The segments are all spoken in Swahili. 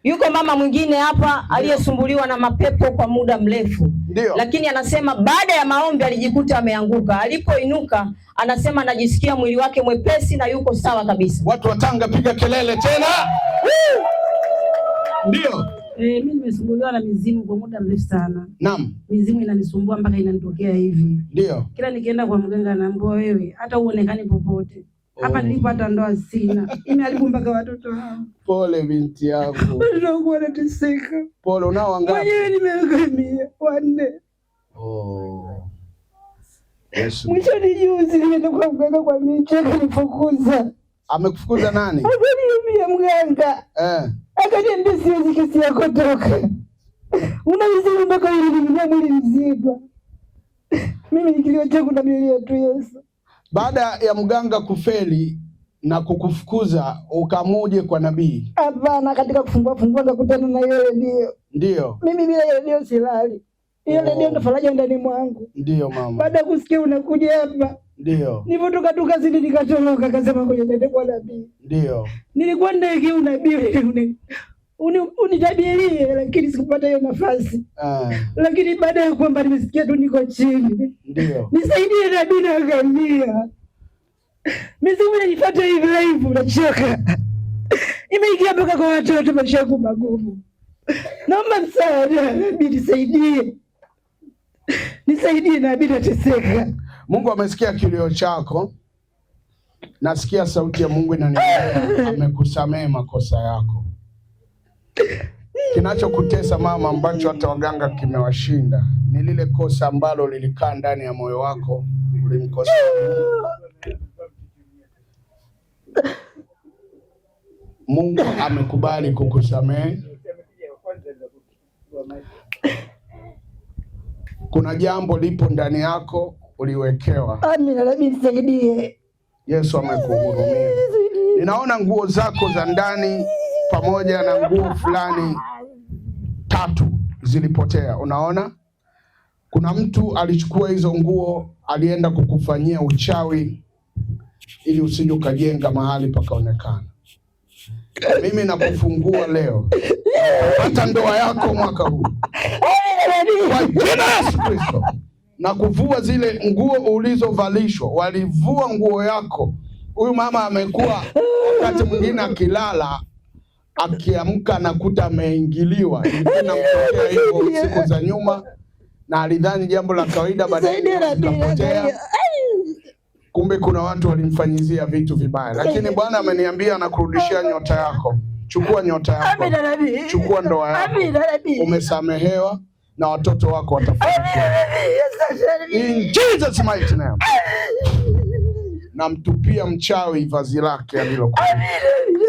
Yuko mama mwingine hapa aliyesumbuliwa na mapepo kwa muda mrefu. Ndio. Lakini anasema baada ya maombi alijikuta ameanguka. Alipoinuka anasema anajisikia mwili wake mwepesi na yuko sawa kabisa. Watu wa Tanga piga kelele tena. Ndio. Mimi nimesumbuliwa na mizimu kwa muda mrefu sana. Naam. Mizimu inanisumbua mpaka inanitokea hivi. Ndio. Kila nikienda kwa mganga anaambia wewe hata uonekani popote. Hapa nilipata ndoa sina. Imeharibu mpaka watoto hao. Pole binti yangu. Ndio wanateseka. Pole, unao wangapi? Mwenyewe nimeangamia 4. Yesu. Mwisho ni juzi nimeenda kwa mganga kwa miche akanifukuza. Amekufukuza nani? Akaniambia mganga. Akaniambia siwezi kesi yako toka. Una mizimu mpaka ile mwili mzima. Mimi nikilio changu na milia tu Yesu. Baada ya mganga kufeli na kukufukuza ukamuje kwa nabii? Hapana, katika kufungua nikakutana na yeye ndio. Ndio. Mimi bila yeye ndio silali. Yeye ndio ndo faraja ndani mwangu. Ndio mama. Baada ya kusikia unakuja hapa. Ndio. Nilipotoka tu kazini nikatoroka akasema ngoja niende kwa nabii. Ndio. Nilikuwa ndege unabii unitabirie lakini sikupata hiyo nafasi. Lakini baada ya kwamba nimesikia tu niko chini. Ndio. Nisaidie nabii na ngamia. Mizimu inanifuata hivi live unachoka. Imeingia mpaka kwa watoto maisha yangu magumu. Naomba msaada nabii nisaidie. Nisaidie nabii nateseka. Mungu amesikia kilio chako. Nasikia sauti ya Mungu inaniambia amekusamehe makosa yako. Kinachokutesa mama, ambacho hata waganga kimewashinda, ni lile kosa ambalo lilikaa ndani ya moyo wako, ulimkosa. Mungu amekubali kukusamehe. Kuna jambo lipo ndani yako uliwekewa. Amina, nabii nisaidie. Yesu amekuhurumia. Ninaona nguo zako za ndani pamoja na nguo fulani 3 zilipotea. Unaona? Kuna mtu alichukua hizo nguo, alienda kukufanyia uchawi ili usije ukajenga mahali pakaonekana. Mimi nakufungua leo. Hata ndoa yako mwaka huu. Kwa jina la Yesu Kristo. Na kuvua zile nguo ulizovalishwa. Walivua nguo yako. Huyu mama amekuwa wakati mwingine akilala, akiamka nakuta ameingiliwa. Ilikuwa inamtokea hivyo siku za nyuma na alidhani jambo la kawaida, baadaye likapotea. Kumbe kuna watu walimfanyizia vitu vibaya. Lakini Bwana ameniambia anakurudishia nyota yako. Chukua nyota yako. Chukua ndoa yako. Umesamehewa na watoto wako watafanikiwa. In Jesus mighty name. Namtupia mchawi vazi lake alilokuwa.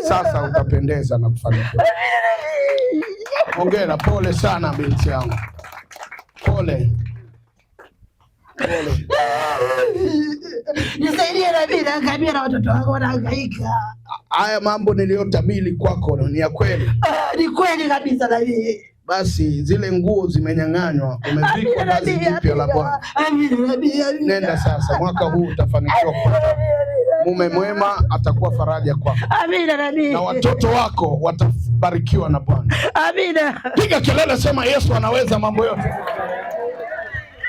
Sasa utapendeza na kufanikiwa. Hongera, pole sana binti yangu. Pole. Pole. Nisaidie nabii na ngamia na watoto wangu wanahangaika. Haya mambo niliyotabiri kwako ni ya kweli? Ni kweli kabisa nabii. Basi zile nguo zimenyang'anywa, umevikwa vazi jipya la Bwana. Nenda sasa, mwaka huu utafanikiwa kupata mume mwema, atakuwa faraja kwako. Amina nabii. Na watoto wako watabarikiwa na Bwana. Amina. Piga kelele, sema Yesu anaweza mambo yote.